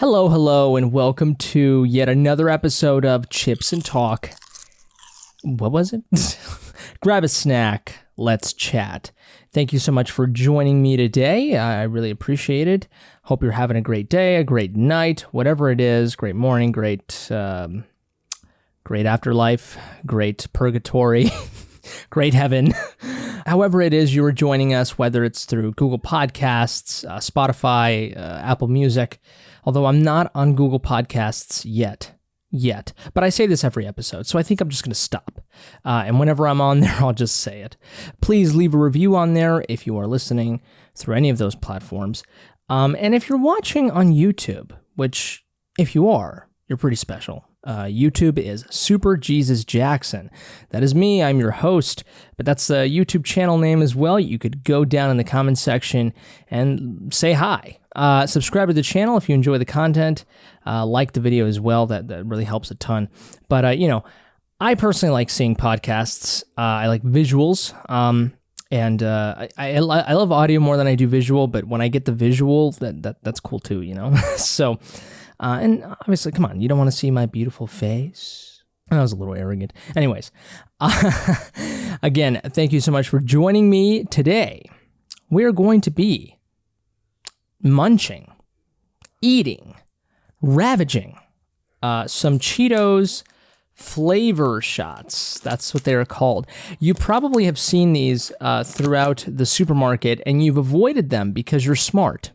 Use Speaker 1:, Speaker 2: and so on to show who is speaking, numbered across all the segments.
Speaker 1: Hello, hello, and welcome to yet another episode of Chips and Talk. What was it? Grab a snack. Let's chat. Thank you so much for joining me today. I really appreciate it. Hope you're having a great day, a great night, whatever it is. Great morning, great afterlife, great purgatory, great heaven. However it is you are joining us, whether it's through Google Podcasts, Spotify, Apple Music, although I'm not on Google Podcasts yet. But I say this every episode, so I think I'm just going to stop. And whenever I'm on there, I'll just say it. Please leave a review on there if you are listening through any of those platforms. And if you're watching on YouTube, which if you are, you're pretty special. YouTube is superjesusjackson. That is me. I'm your host, but that's the YouTube channel name as well. You could go down in the comment section and say hi. Subscribe to the channel if you enjoy the content. Like the video as well. That really helps a ton. But, I personally like seeing podcasts. I like visuals. And I love audio more than I do visual, but when I get the visual, that's cool too, So, and obviously, come on, you don't want to see my beautiful face? That was a little arrogant. Anyways, again, thank you so much for joining me today. We're going to be munching, eating, ravaging some Cheetos flavor shots. That's what they're called. You probably have seen these throughout the supermarket, and you've avoided them because you're smart.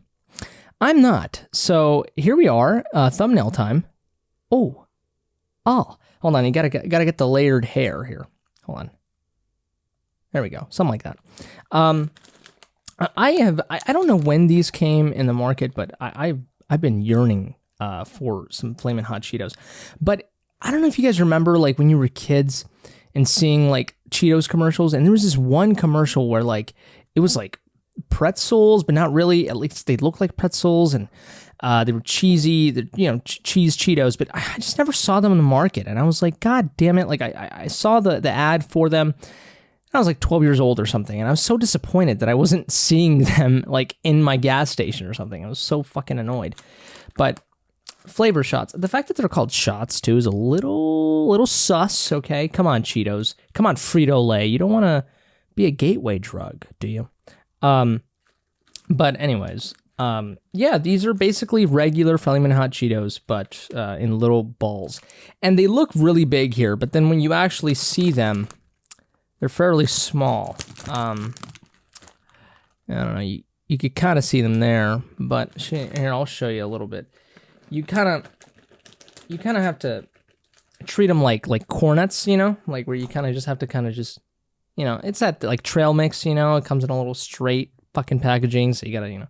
Speaker 1: I'm not. So here we are, thumbnail time. Oh, hold on. You gotta get the layered hair here. Hold on. There we go. Something like that. I don't know when these came in the market, but I've been yearning for some Flamin' Hot Cheetos. But I don't know if you guys remember, like, when you were kids and seeing, like, Cheetos commercials, and there was this one commercial where, like, it was, like, pretzels, but not really. At least they looked like pretzels, and they were cheesy, cheese Cheetos, but I just never saw them in the market, and I was like, God damn it, like, I saw the ad for them. I was like 12 years old or something, and I was so disappointed that I wasn't seeing them, like, in my gas station or something. I was so fucking annoyed. But flavor shots. The fact that they're called shots, too, is a little sus, okay? Come on, Cheetos. Come on, Frito-Lay. You don't want to be a gateway drug, do you? But anyways, these are basically regular Flamin' Hot Cheetos, but in little balls. And they look really big here, but then when you actually see them, they're fairly small. I don't know, you could kind of see them there, but here, I'll show you a little bit. You kind of have to treat them like cornets, like where you kind of just have to it's that like trail mix, it comes in a little straight fucking packaging, so you gotta,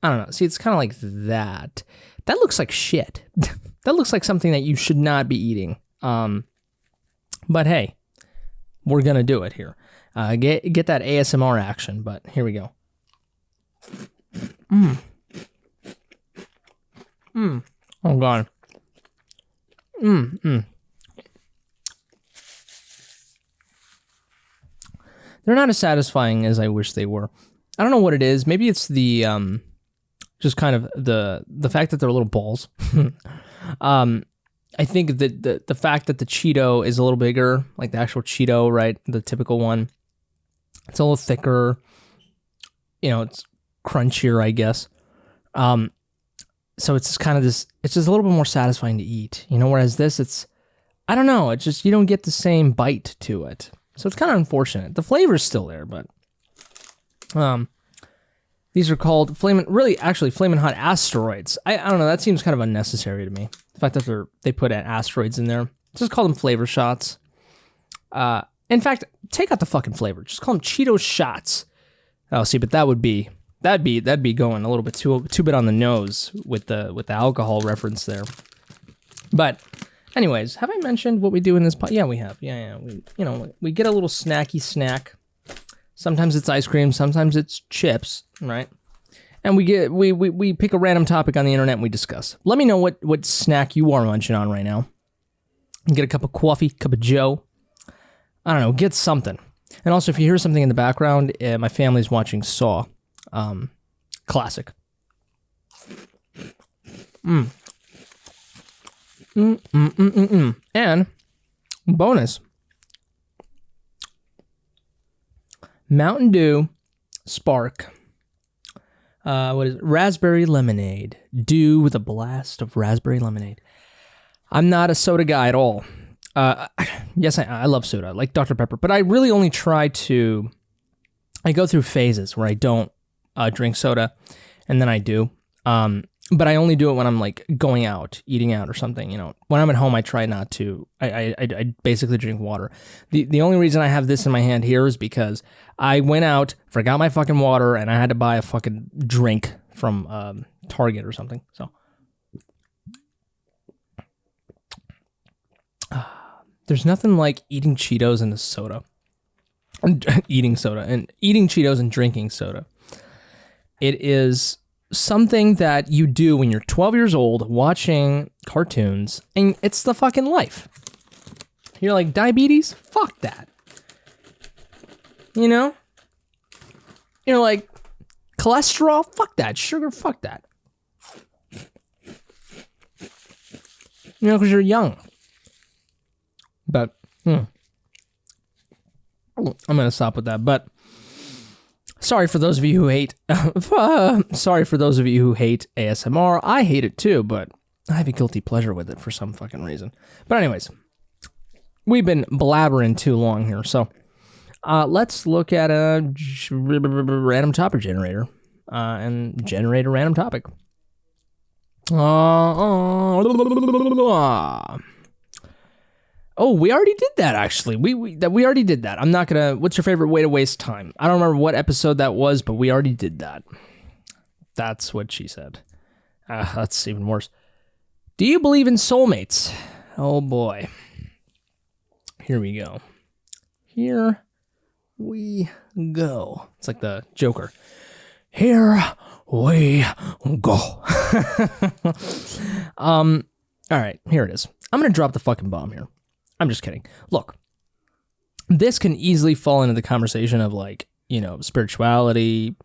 Speaker 1: I don't know. See, it's kind of like that. That looks like shit. That looks like something that you should not be eating. But hey, we're gonna do it here. Get that ASMR action, but here we go. Oh God. They're not as satisfying as I wish they were. I don't know what it is. Maybe it's the just kind of the fact that they're little balls. I think that the fact that the Cheeto is a little bigger, like the actual Cheeto, right? The typical one. It's a little thicker. It's crunchier, I guess. So it's just kind of it's just a little bit more satisfying to eat, whereas this, I don't know, it's just, you don't get the same bite to it. So it's kind of unfortunate. The flavor's still there, but these are called Flamin' Hot Asteroids. I don't know, that seems kind of unnecessary to me. The fact that they put asteroids in there. Just call them flavor shots. In fact, take out the fucking flavor. Just call them Cheetos shots. Oh, see, but that'd be going a little bit too bit on the nose with the alcohol reference there. But anyways, have I mentioned what we do in this pod? Yeah, we have. Yeah. We get a little snacky snack. Sometimes it's ice cream, sometimes it's chips, right? And we pick a random topic on the internet and we discuss. Let me know what snack you are munching on right now. Get a cup of coffee, cup of joe. I don't know, get something. And also, if you hear something in the background, my family's watching Saw. Classic. And bonus, Mountain Dew Spark. What is it? Raspberry lemonade. Dew with a blast of raspberry lemonade. I'm not a soda guy at all. Yes, I love soda. I like Dr. Pepper, but I really only try to... I go through phases where I don't drink soda, and then I do. But I only do it when I'm like going out, eating out or something, you know. When I'm at home, I try not to. I basically drink water. The only reason I have this in my hand here is because I went out, forgot my fucking water, and I had to buy a fucking drink from Target or something. So there's nothing like eating Cheetos and a soda. Eating Cheetos and drinking soda. It is something that you do when you're 12 years old watching cartoons, and it's the fucking life. You're like, diabetes? Fuck that. You know? You're like, cholesterol? Fuck that. Sugar? Fuck that. You know, because you're young. But, I'm going to stop with that, but sorry for those of you who hate ASMR. I hate it too, but I have a guilty pleasure with it for some fucking reason. But anyways, we've been blabbering too long here, so let's look at a random topic generator and generate a random topic. Oh, we already did that, actually. We already did that. I'm not gonna... What's your favorite way to waste time? I don't remember what episode that was, but we already did that. That's what she said. That's even worse. Do you believe in soulmates? Oh, boy. Here we go. Here we go. It's like the Joker. Here we go. All right, here it is. I'm gonna drop the fucking bomb here. I'm just kidding. Look, this can easily fall into the conversation of like, you know, spirituality,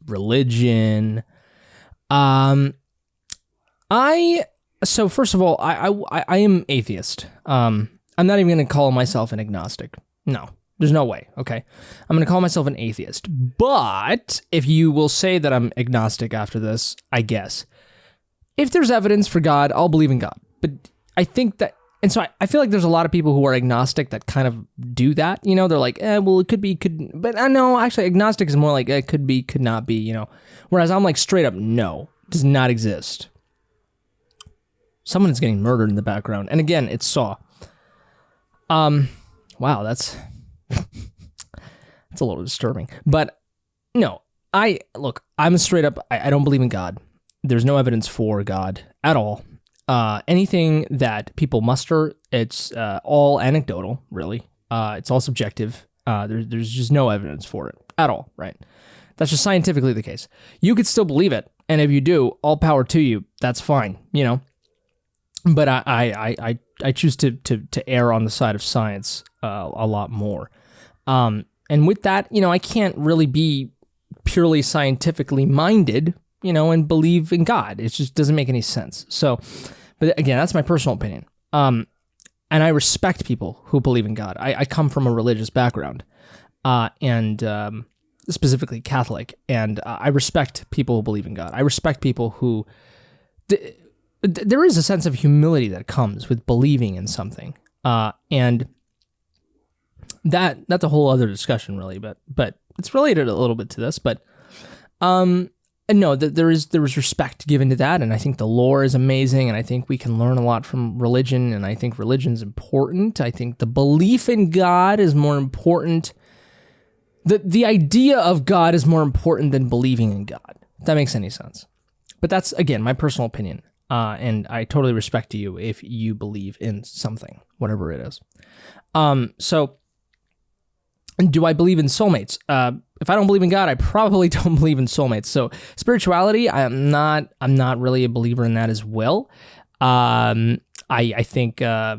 Speaker 1: religion. So first of all, I am atheist. I'm not even going to call myself an agnostic. No, there's no way. Okay. I'm going to call myself an atheist. But if you will say that I'm agnostic after this, I guess. If there's evidence for God, I'll believe in God. But I think that, and so I feel like there's a lot of people who are agnostic that kind of do that. You know, they're like, well, it could be, could, but no, actually agnostic is more like it could be, could not be, you know. Whereas I'm like straight up, no, does not exist. Someone is getting murdered in the background. And again, it's Saw. Wow, that's a little disturbing. But no, I'm straight up, I don't believe in God. There's no evidence for God at all. Anything that people muster, it's all anecdotal, really. It's all subjective. There's just no evidence for it at all, right? That's just scientifically the case. You could still believe it, and if you do, all power to you. That's fine, you know. But I choose to err on the side of science a lot more. And with that, you know, I can't really be purely scientifically minded, you know, and believe in God. It just doesn't make any sense. So, but again, that's my personal opinion. And I respect people who believe in God. I come from a religious background, and specifically Catholic, and I respect people who believe in God. I respect people who... there is a sense of humility that comes with believing in something, and that's a whole other discussion, really. But it's related a little bit to this. But no, there is respect given to that, and I think the lore is amazing, and I think we can learn a lot from religion, and I think religion's important. I think the belief in God is more important. The idea of God is more important than believing in God. If that makes any sense. But that's, again, my personal opinion. And I totally respect you if you believe in something, whatever it is. So, do I believe in soulmates? If I don't believe in God, I probably don't believe in soulmates. So, spirituality, I'm not really a believer in that as well. I think, I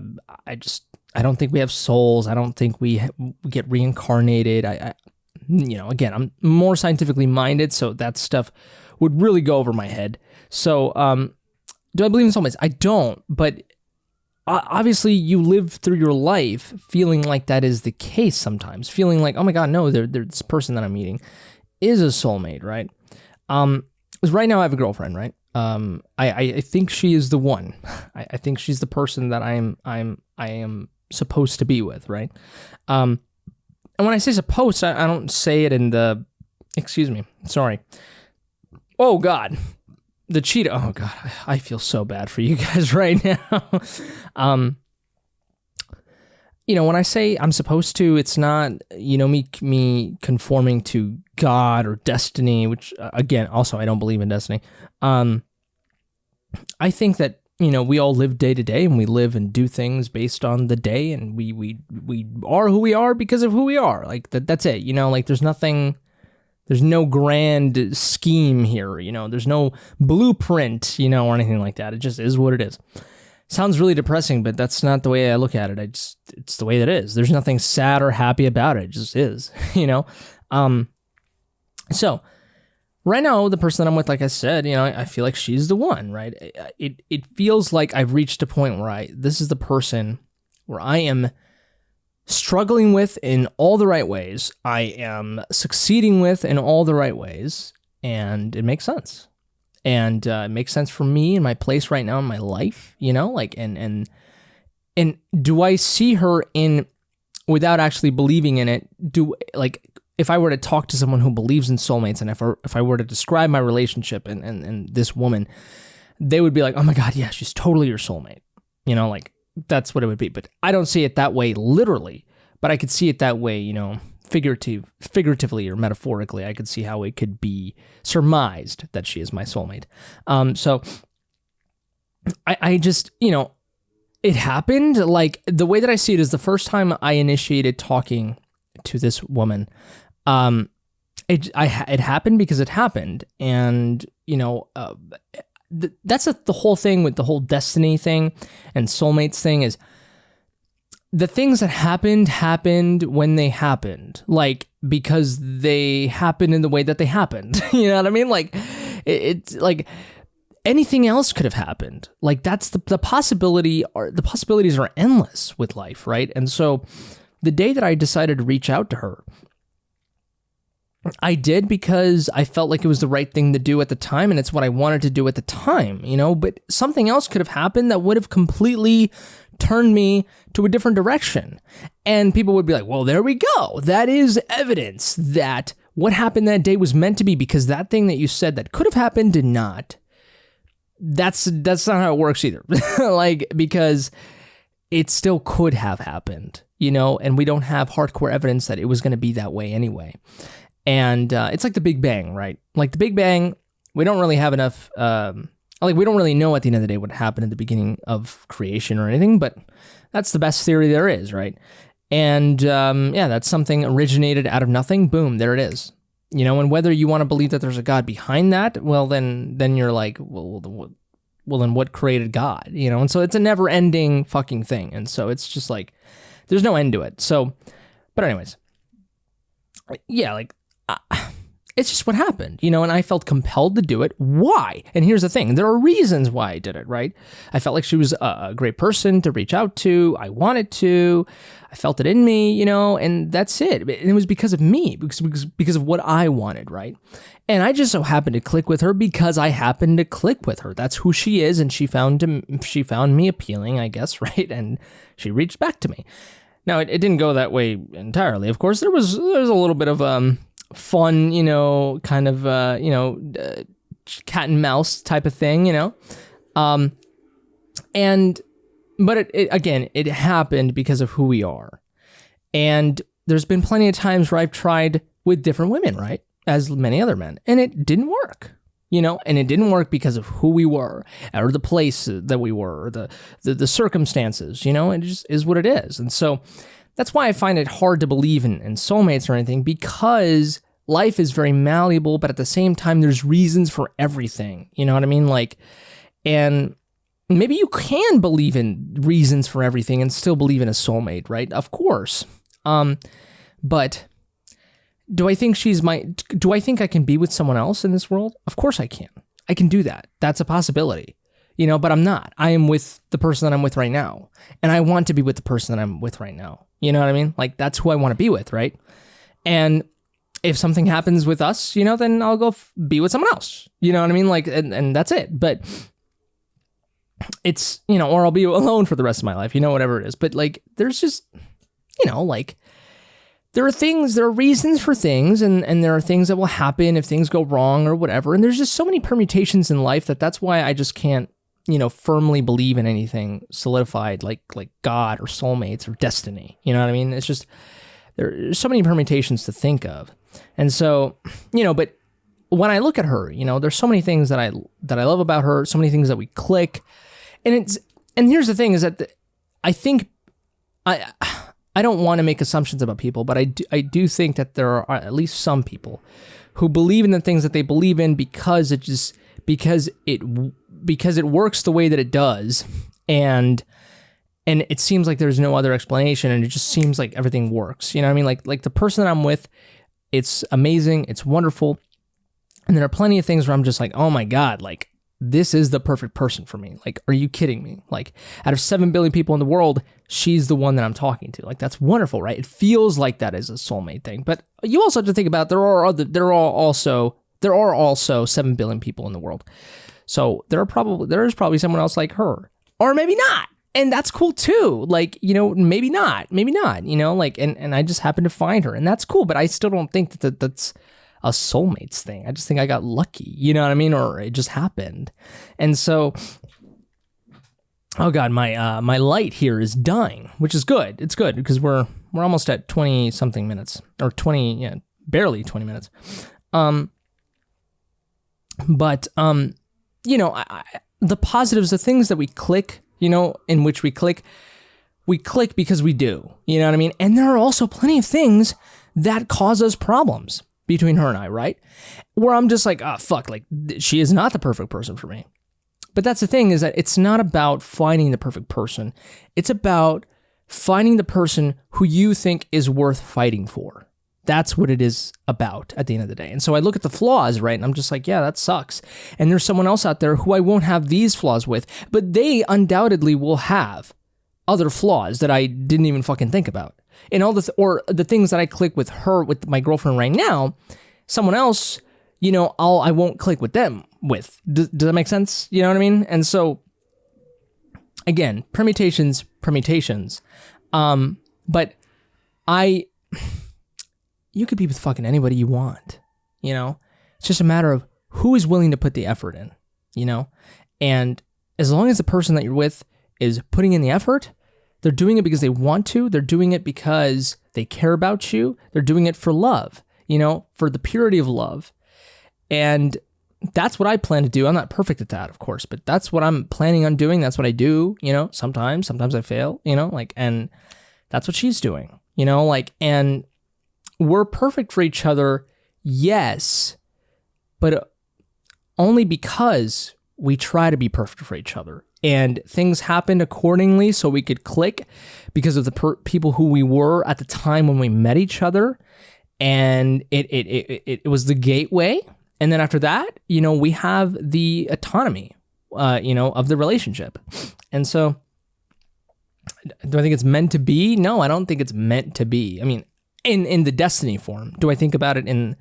Speaker 1: don't think we have souls. I don't think we get reincarnated. You know, again, I'm more scientifically minded, so that stuff would really go over my head. So, do I believe in soulmates? I don't, but obviously you live through your life feeling like that is the case sometimes, feeling like, oh my God, no, this person that I'm meeting is a soulmate, right? Because right now I have a girlfriend, right? I think she is the one. I think she's the person that I am supposed to be with, right? And when I say supposed, I don't say it in the, excuse me, sorry. Oh God. The cheetah. Oh God, I feel so bad for you guys right now. When I say I'm supposed to, it's not, me conforming to God or destiny, which again, also I don't believe in destiny. I think that, we all live day to day, and we live and do things based on the day, and we are who we are because of who we are. Like that's it. Like there's no grand scheme here, there's no blueprint, or anything like that. It just is what it is. Sounds really depressing, but that's not the way I look at it. It's the way that it is. There's nothing sad or happy about it. It just is, So right now, the person that I'm with, like I said, I feel like she's the one, right? It feels like I've reached a point where this is the person where I am struggling with in all the right ways. I am succeeding with in all the right ways, and it makes sense. And it makes sense for me and my place right now in my life, and do I see her in, without actually believing in it, if I were to talk to someone who believes in soulmates, and if I were to describe my relationship and this woman, they would be like, oh my God, yeah, she's totally your soulmate. That's what it would be. But I don't see it that way literally, but I could see it that way, figuratively or metaphorically. I could see how it could be surmised that she is my soulmate. So I just, it happened. Like, the way that I see it is, the first time I initiated talking to this woman, it happened because it happened. And, that's the whole thing with the whole destiny thing and soulmates thing, is the things that happened when they happened, like, because they happened in the way that they happened. You know what I mean? Like, it's like anything else could have happened. Like, that's the possibility, or the possibilities are endless with life, right? And so the day that I decided to reach out to her, I did because I felt like it was the right thing to do at the time, and it's what I wanted to do at the time, but something else could have happened that would have completely turned me to a different direction. And people would be like, well, there we go. That is evidence that what happened that day was meant to be, because that thing that you said that could have happened did not. That's not how it works either. Because it still could have happened, and we don't have hardcore evidence that it was going to be that way anyway. And it's like the Big Bang, right? Like the Big Bang, we don't really have enough, we don't really know at the end of the day what happened at the beginning of creation or anything, but that's the best theory there is, right? And that's something originated out of nothing, boom, there it is. And whether you want to believe that there's a God behind that, well, then you're like, well, then what created God? And so it's a never-ending fucking thing. And so it's just like, there's no end to it. So, but anyways, yeah, it's just what happened, and I felt compelled to do it. Why? And here's the thing. There are reasons why I did it, right? I felt like she was a great person to reach out to. I wanted to. I felt it in me, and that's it. And it was because of me, because of what I wanted, right? And I just so happened to click with her because I happened to click with her. That's who she is, and she found me appealing, I guess, right? And she reached back to me. Now, it didn't go that way entirely. Of course, there was a little bit of fun, kind of, cat and mouse type of thing, but it happened because of who we are. And there's been plenty of times where I've tried with different women, right? As many other men, and it didn't work. And it didn't work because of who we were, or the place that we were, or the circumstances, it just is what it is. And so that's why I find it hard to believe in soulmates or anything, because life is very malleable, but at the same time, there's reasons for everything. You know what I mean? And maybe you can believe in reasons for everything and still believe in a soulmate, right? Of course. But do I think I can be with someone else in this world? Of course I can. I can do that. That's a possibility. but I'm not. I am with the person that I'm with right now. And I want to be with the person that I'm with right now. You know what I mean? Like, that's who I want to be with, right? And if something happens with us, then I'll go be with someone else. You know what I mean? Like, and that's it. But it's, or I'll be alone for the rest of my life, whatever it is. But like, there's just, like, there are reasons for things, and there are things that will happen if things go wrong or whatever. And there's just so many permutations in life that's why I just can't, firmly believe in anything solidified like God or soulmates or destiny. You know what I mean? It's just, there's so many permutations to think of. And so, but when I look at her, there's so many things that I love about her, so many things that we click. And here's the thing is that I think I don't want to make assumptions about people, but I do think that there are at least some people who believe in the things that they believe in because it works the way that it does, and it seems like there's no other explanation, and it just seems like everything works. You know what I mean? Like the person that I'm with, it's amazing, it's wonderful, and there are plenty of things where I'm just like, oh my God, like, this is the perfect person for me. Like, are you kidding me? Like, out of 7 billion people in the world, she's the one that I'm talking to. Like, that's wonderful, right? It feels like that is a soulmate thing. But you also have to think about there are also 7 billion people in the world. So there is probably someone else like her, or maybe not. And that's cool too. Like, maybe not, like, and I just happen to find her, and that's cool. But I still don't think that's a soulmates thing. I just think I got lucky, you know what I mean? Or it just happened. And so, oh God, my light here is dying, which is good. It's good because we're almost at 20 something minutes, or 20, barely 20 minutes. But the positives, the things that we click, in which we click because we do, you know what I mean? And there are also plenty of things that cause us problems between her and I, right? Where I'm just like, fuck, like, she is not the perfect person for me. But that's the thing, is that it's not about finding the perfect person. It's about finding the person who you think is worth fighting for. That's what it is about at the end of the day. And so I look at the flaws, right? And I'm just like, yeah, that sucks. And there's someone else out there who I won't have these flaws with, but they undoubtedly will have other flaws that I didn't even fucking think about. And all or the things that I click with her, with my girlfriend right now, someone else, I won't click with them with. Does that make sense? You know what I mean? And so, again, permutations. But you could be with fucking anybody you want, It's just a matter of who is willing to put the effort in, And as long as the person that you're with is putting in the effort, they're doing it because they want to. They're doing it because they care about you. They're doing it for love, for the purity of love. And that's what I plan to do. I'm not perfect at that, of course, but that's what I'm planning on doing. That's what I do, sometimes I fail, and that's what she's doing, and we're perfect for each other. Yes, but only because we try to be perfect for each other. And things happened accordingly so we could click because of the people who we were at the time when we met each other. And it was the gateway. And then after that, we have the autonomy, of the relationship. And so, do I think it's meant to be? No, I don't think it's meant to be. I mean, in the destiny form. Do I think about it in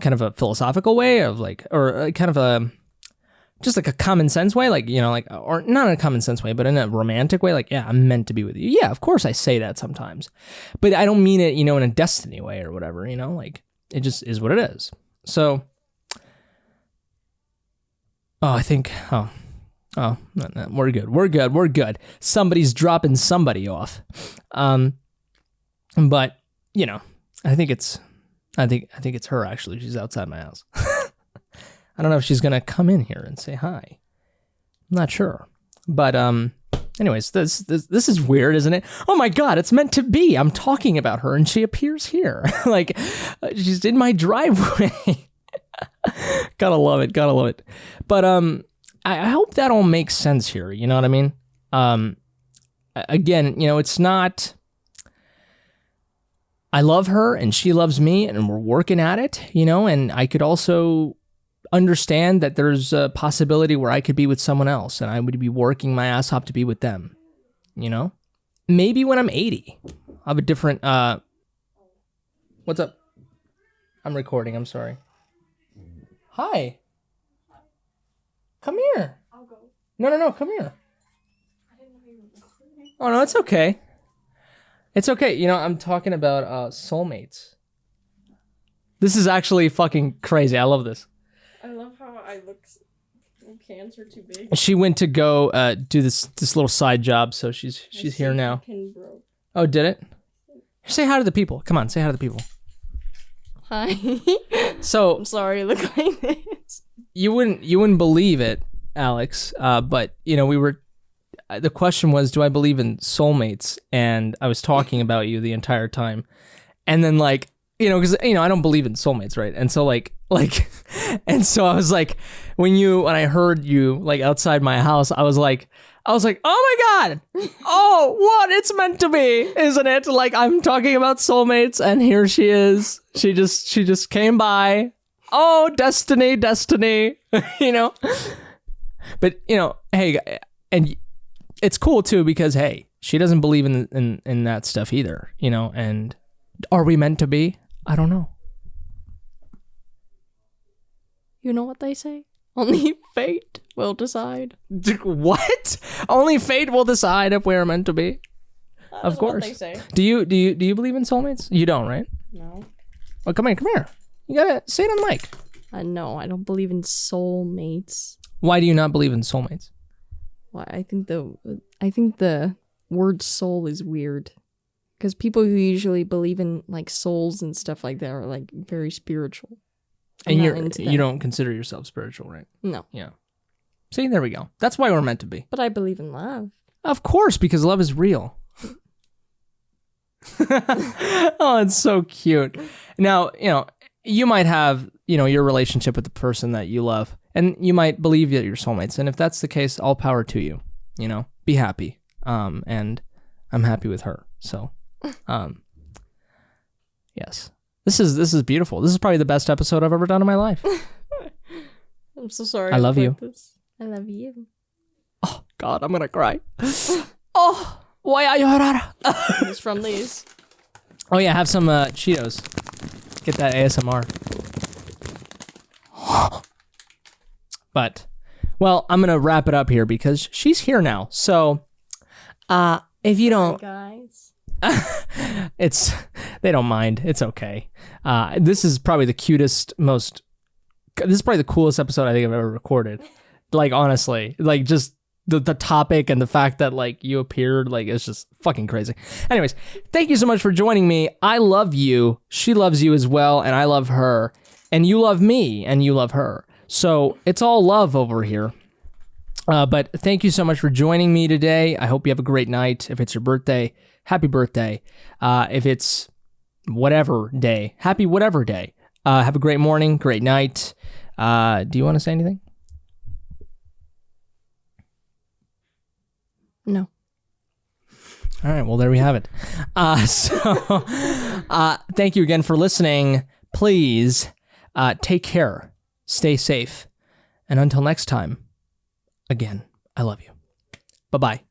Speaker 1: kind of a philosophical way of like, or kind of a, just like a common sense way, like, or not in a common sense way, but in a romantic way, like, yeah, I'm meant to be with you. Yeah, of course I say that sometimes, but I don't mean it, in a destiny way or whatever, like, it just is what it is. So, no, we're good. Somebody's dropping somebody off. But, I think it's her, actually. She's outside my house. I don't know if she's going to come in here and say hi. I'm not sure. But anyways, this is weird, isn't it? Oh my God, it's meant to be. I'm talking about her and she appears here. Like, she's in my driveway. Gotta love it. But I hope that all makes sense here. You know what I mean? Again, it's not... I love her and she loves me and we're working at it, and I could also understand that there's a possibility where I could be with someone else and I would be working my ass off to be with them. You know? Maybe when I'm 80, I'll have a different, what's up? I'm recording, I'm sorry. Hi. Come here.
Speaker 2: I'll go.
Speaker 1: No, come here. Oh, no, it's okay. It's okay. You know, I'm talking about Soulmates. This is actually fucking crazy. I love this.
Speaker 2: I love how I look. Cans are too big.
Speaker 1: She went to go do this little side job, so she's here now. Oh, did it? Say hi to the people. Come on, say hi to the people.
Speaker 2: Hi.
Speaker 1: So
Speaker 2: I'm sorry, I look like this.
Speaker 1: You wouldn't believe it, Alex. But you know, we were. The question was, do I believe in soulmates? And I was talking about you the entire time, and then like. You know, because, you know, I don't believe in soulmates, right? And so, and so I was like, when I heard you, like, outside my house, I was like, oh my God, oh, what? It's meant to be, isn't it? Like, I'm talking about soulmates, and here she is. She just came by. Oh, destiny, you know? But, you know, hey, and it's cool, too, because, hey, she doesn't believe in that stuff either, you know? And are we meant to be? I don't know.
Speaker 2: You know what they say? Only fate will decide.
Speaker 1: What? Only fate will decide if we're meant to be. Of course.
Speaker 2: What they say.
Speaker 1: Do you believe in soulmates? You don't, right?
Speaker 2: No.
Speaker 1: Well, come here. You gotta say it on the mic.
Speaker 2: No, I don't believe in soulmates.
Speaker 1: Why do you not believe in soulmates?
Speaker 2: Well, I think the word soul is weird. Because people who usually believe in like souls and stuff like that are like very spiritual.
Speaker 1: And you don't consider yourself spiritual, right?
Speaker 2: No.
Speaker 1: Yeah. See, there we go. That's why we're meant to be.
Speaker 2: But I believe in love.
Speaker 1: Of course, because love is real. Oh, it's so cute. Now, you know, you might have, you know, your relationship with the person that you love, and you might believe that you're soulmates. And if that's the case, all power to you. You know, be happy. And I'm happy with her. So. Yes, this is beautiful. This is probably the best episode I've ever done in my life.
Speaker 2: I'm so sorry.
Speaker 1: I love you.
Speaker 2: I love you.
Speaker 1: Oh God, I'm gonna cry. Oh, why are you llorar?
Speaker 2: It's from these.
Speaker 1: Oh yeah, have some Cheetos. Get that ASMR. But, well, I'm gonna wrap it up here because she's here now. So, if you don't,
Speaker 2: guys.
Speaker 1: They don't mind. It's okay. This is probably the coolest episode I think I've ever recorded. Like, honestly, like just the topic and the fact that like you appeared, like it's just fucking crazy. Anyways, thank you so much for joining me. I love you. She loves you as well. And I love her, and you love me and you love her. So it's all love over here. But thank you so much for joining me today. I hope you have a great night. If it's your birthday, happy birthday. If it's whatever day, happy whatever day. Have a great morning, great night. Do you want to say anything?
Speaker 2: No.
Speaker 1: All right, well, there we have it. Thank you again for listening. Please take care, stay safe, and until next time, again, I love you. Bye-bye.